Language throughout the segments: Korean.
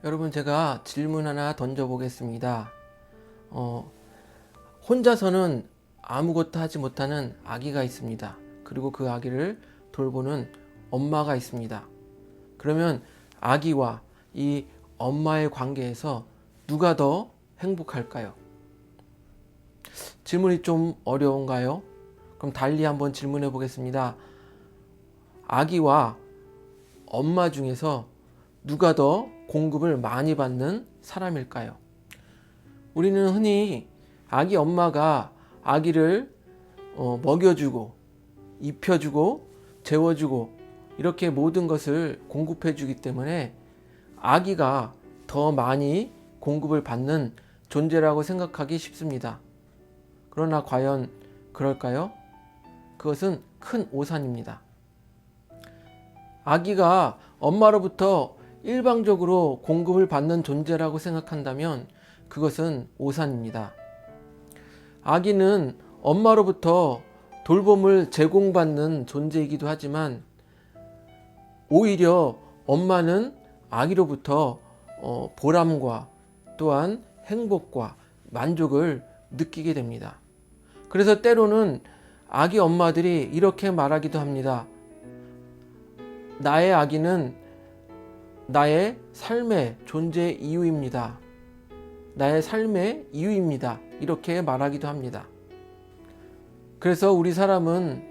여러분, 제가 질문 하나 던져보겠습니다. 혼자서는 아무것도 하지 못하는 아기가 있습니다. 그리고 그 아기를 돌보는 엄마가 있습니다. 그러면 아기와 이 엄마의 관계에서 누가 더 행복할까요? 질문이 좀 어려운가요? 그럼 달리 한번 질문해 보겠습니다. 아기와 엄마 중에서 누가 더 공급을 많이 받는 사람일까요? 우리는 흔히 아기 엄마가 아기를 먹여주고 입혀주고 재워주고 이렇게 모든 것을 공급해주기 때문에 아기가 더 많이 공급을 받는 존재라고 생각하기 쉽습니다. 그러나 과연 그럴까요? 그것은 큰 오산입니다. 아기가 엄마로부터 일방적으로 공급을 받는 존재라고 생각한다면 그것은 오산입니다. 아기는 엄마로부터 돌봄을 제공받는 존재이기도 하지만 오히려 엄마는 아기로부터 보람과 또한 행복과 만족을 느끼게 됩니다. 그래서 때로는 아기 엄마들이 이렇게 말하기도 합니다. 나의 아기는 나의 삶의 존재 이유입니다. 나의 삶의 이유입니다. 이렇게 말하기도 합니다. 그래서 우리 사람은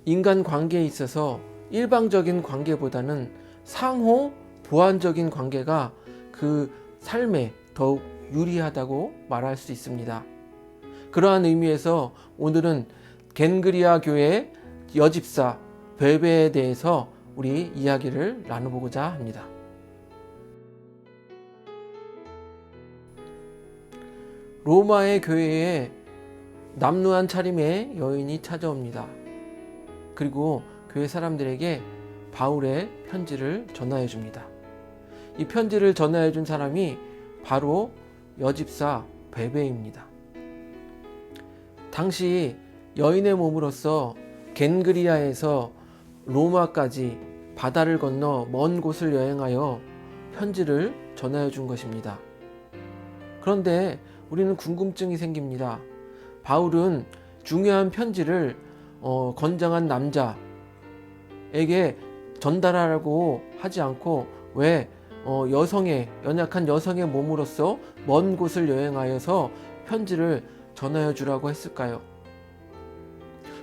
인간 관계에 있어서 일방적인 관계보다는 상호 보완적인 관계가 그 삶에 더욱 유리하다고 말할 수 있습니다. 그러한 의미에서 오늘은 겐그리아 교회 여집사 베베에 대해서 우리 이야기를 나눠보고자 합니다. 로마의 교회에 남루한 차림의 여인이 찾아옵니다. 그리고 교회 사람들에게 바울의 편지를 전하여 줍니다. 이 편지를 전하여 준 사람이 바로 여집사 베베입니다. 당시 여인의 몸으로서 겐그리아에서 로마까지 바다를 건너 먼 곳을 여행하여 편지를 전하여 준 것입니다. 그런데 우리는 궁금증이 생깁니다. 바울은 중요한 편지를 건장한 남자에게 전달하라고 하지 않고 왜 연약한 여성의 몸으로서 먼 곳을 여행하여서 편지를 전하여 주라고 했을까요?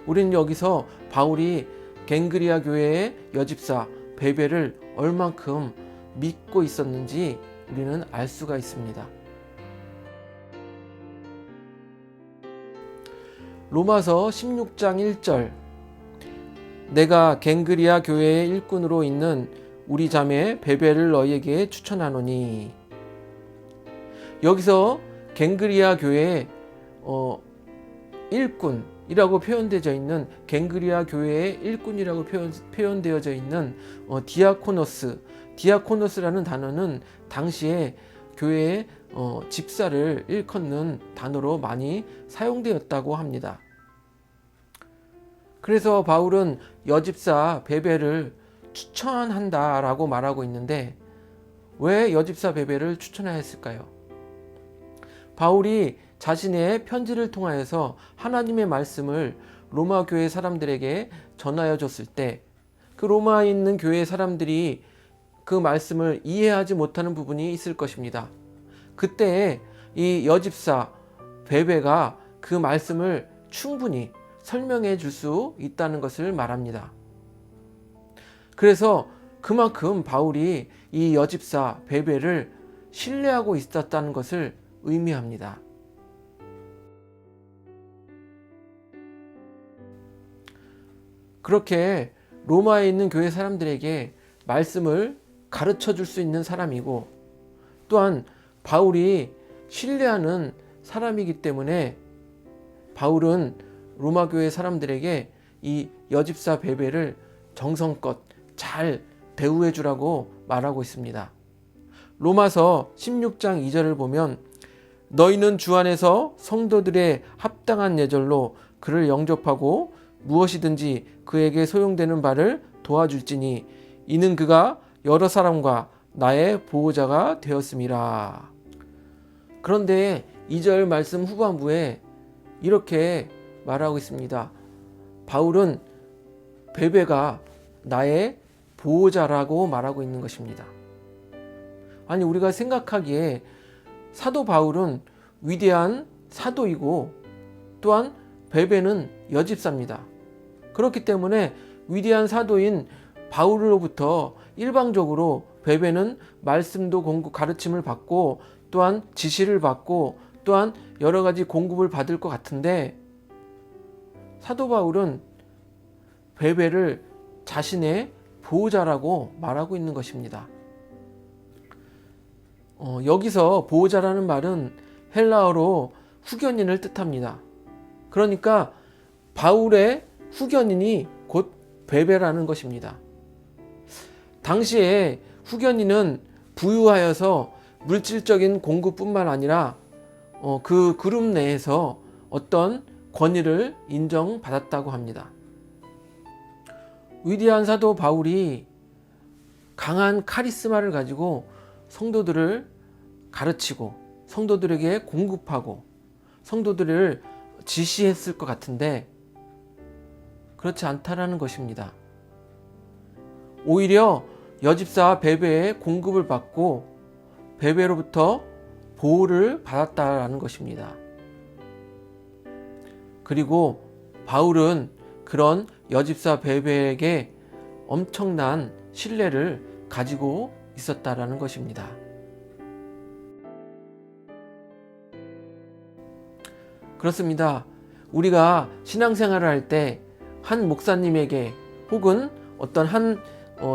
우리는 여기서 바울이 겐그리아 교회의 여집사 베베를 얼만큼 믿고 있었는지 우리는 알 수가 있습니다. 로마서 16장 1절 내가 겐그리아 교회의 일꾼으로 있는 우리 자매 베베를 너희에게 추천하노니. 여기서 겐그리아 교회의 일꾼이라고 표현되어져 있는 겐그리아 교회의 일꾼이라고 표현되어져 있는 디아코노스라는 단어는 당시에 교회의 집사를 일컫는 단어로 많이 사용되었다고 합니다. 그래서 바울은 여집사 베베를 추천한다라고 말하고 있는데 왜 여집사 베베를 추천하였을까요? 바울이 자신의 편지를 통하여서 하나님의 말씀을 로마 교회 사람들에게 전하여 줬을 때 그 로마에 있는 교회 사람들이 그 말씀을 이해하지 못하는 부분이 있을 것입니다. 그때 이 여집사 베베가 그 말씀을 충분히 설명해 줄 수 있다는 것을 말합니다. 그래서 그만큼 바울이 이 여집사 베베를 신뢰하고 있었다는 것을 의미합니다. 그렇게 로마에 있는 교회 사람들에게 말씀을 가르쳐 줄 수 있는 사람이고 또한 바울이 신뢰하는 사람이기 때문에 바울은 로마 교회 사람들에게 이 여집사 베베를 정성껏 잘 대우해 주라고 말하고 있습니다. 로마서 16장 2절을 보면 너희는 주 안에서 성도들의 합당한 예절로 그를 영접하고 무엇이든지 그에게 소용되는 바를 도와줄지니 이는 그가 여러 사람과 나의 보호자가 되었음이라. 그런데 2절 말씀 후반부에 이렇게 말하고 있습니다. 바울은 베베가 나의 보호자라고 말하고 있는 것입니다. 아니, 우리가 생각하기에 사도 바울은 위대한 사도이고 또한 베베는 여집사입니다. 그렇기 때문에 위대한 사도인 바울로부터 일방적으로 베베는 말씀도 공급, 가르침을 받고 또한 지시를 받고 또한 여러 가지 공급을 받을 것 같은데, 사도 바울은 베베를 자신의 보호자라고 말하고 있는 것입니다. 여기서 보호자라는 말은 헬라어로 후견인을 뜻합니다. 그러니까 바울의 후견인이 곧 베베라는 것입니다. 당시에 후견인은 부유하여서 물질적인 공급뿐만 아니라 그 그룹 내에서 어떤 권위를 인정받았다고 합니다. 위대한 사도 바울이 강한 카리스마를 가지고 성도들을 가르치고 성도들에게 공급하고 성도들을 지시했을 것 같은데 그렇지 않다라는 것입니다. 오히려 여집사 베베의 공급을 받고 베베로부터 보호를 받았다라는 것입니다. 그리고 바울은 그런 여집사 베베에게 엄청난 신뢰를 가지고 있었다라는 것입니다. 그렇습니다. 우리가 신앙생활을 할 때 한 목사님에게 혹은 어떤 한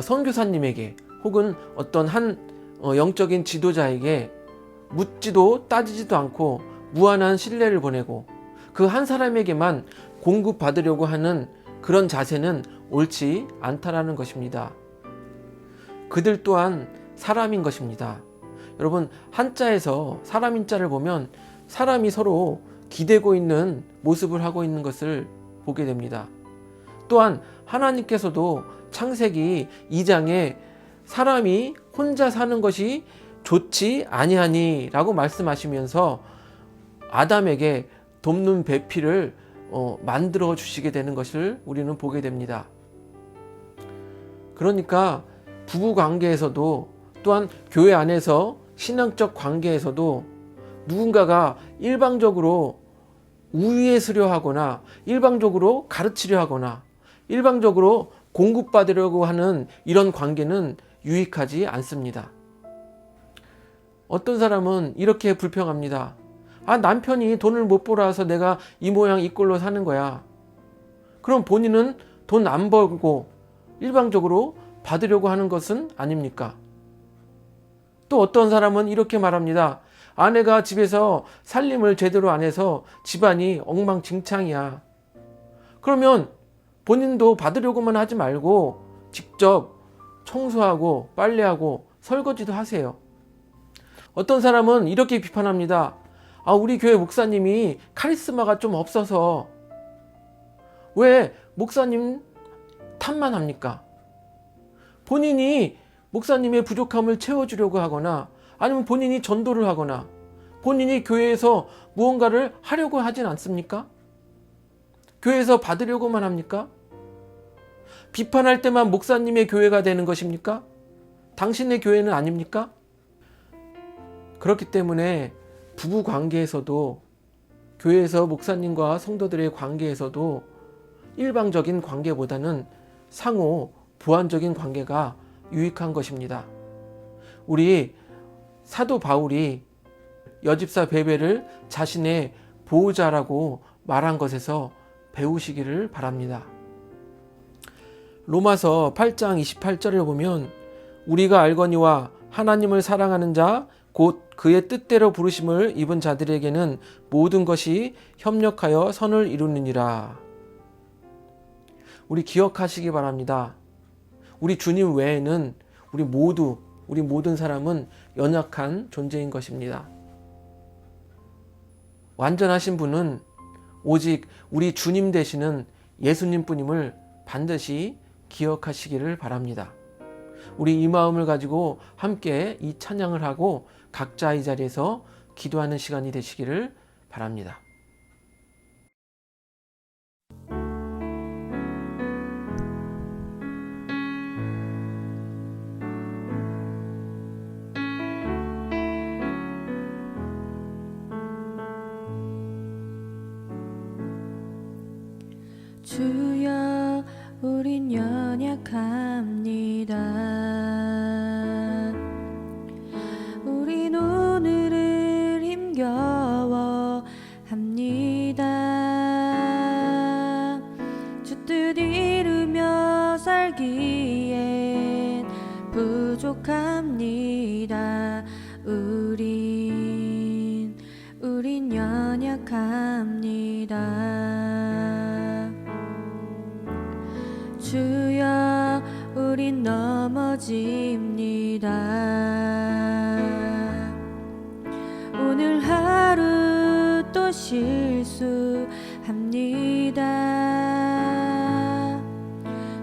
선교사님에게 혹은 어떤 한 영적인 지도자에게 묻지도 따지지도 않고 무한한 신뢰를 보내고 그 한 사람에게만 공급받으려고 하는 그런 자세는 옳지 않다라는 것입니다. 그들 또한 사람인 것입니다. 여러분, 한자에서 사람인 자를 보면 사람이 서로 기대고 있는 모습을 하고 있는 것을 보게 됩니다. 또한 하나님께서도 창세기 2장에 사람이 혼자 사는 것이 좋지 아니하니 라고 말씀하시면서 아담에게 돕는 배필을 만들어 주시게 되는 것을 우리는 보게 됩니다. 그러니까 부부 관계에서도 또한 교회 안에서 신앙적 관계에서도 누군가가 일방적으로 우위에 서려 하거나 일방적으로 가르치려 하거나 일방적으로 공급받으려고 하는 이런 관계는 유익하지 않습니다. 어떤 사람은 이렇게 불평합니다. 남편이 돈을 못 벌어서 내가 이 모양 이 꼴로 사는 거야. 그럼 본인은 돈 안 벌고 일방적으로 받으려고 하는 것은 아닙니까? 또 어떤 사람은 이렇게 말합니다. 아내가 집에서 살림을 제대로 안 해서 집안이 엉망진창이야. 그러면 본인도 받으려고만 하지 말고 직접 청소하고 빨래하고 설거지도 하세요. 어떤 사람은 이렇게 비판합니다. 우리 교회 목사님이 카리스마가 좀 없어서 왜 목사님 탓만 합니까? 본인이 목사님의 부족함을 채워주려고 하거나 아니면 본인이 전도를 하거나 본인이 교회에서 무언가를 하려고 하진 않습니까? 교회에서 받으려고만 합니까? 비판할 때만 목사님의 교회가 되는 것입니까? 당신의 교회는 아닙니까? 그렇기 때문에 부부 관계에서도 교회에서 목사님과 성도들의 관계에서도 일방적인 관계보다는 상호 보완적인 관계가 유익한 것입니다. 우리 사도 바울이 여집사 베베를 자신의 보호자라고 말한 것에서 배우시기를 바랍니다. 로마서 8장 28절을 보면 우리가 알거니와 하나님을 사랑하는 자 곧 그의 뜻대로 부르심을 입은 자들에게는 모든 것이 협력하여 선을 이루느니라. 우리 기억하시기 바랍니다. 우리 주님 외에는 우리 모든 사람은 연약한 존재인 것입니다. 완전하신 분은 오직 우리 주님 되시는 예수님 뿐임을 반드시 기억하시기를 바랍니다. 우리 이 마음을 가지고 함께 이 찬양을 하고 각자 이 자리에서 기도하는 시간이 되시기를 바랍니다. 주여 우린 연약합니다. 우린 오늘을 힘겨워 합니다. 주 뜻 이루며 살기엔 부족합니다. 우린 연약합니다. 주여 우린 넘어집니다. 오늘 하루 또 실수합니다.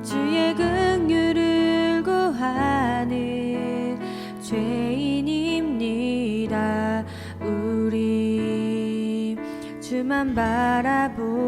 주의 긍휼을 구하는 죄인입니다. 우리 주만 바라보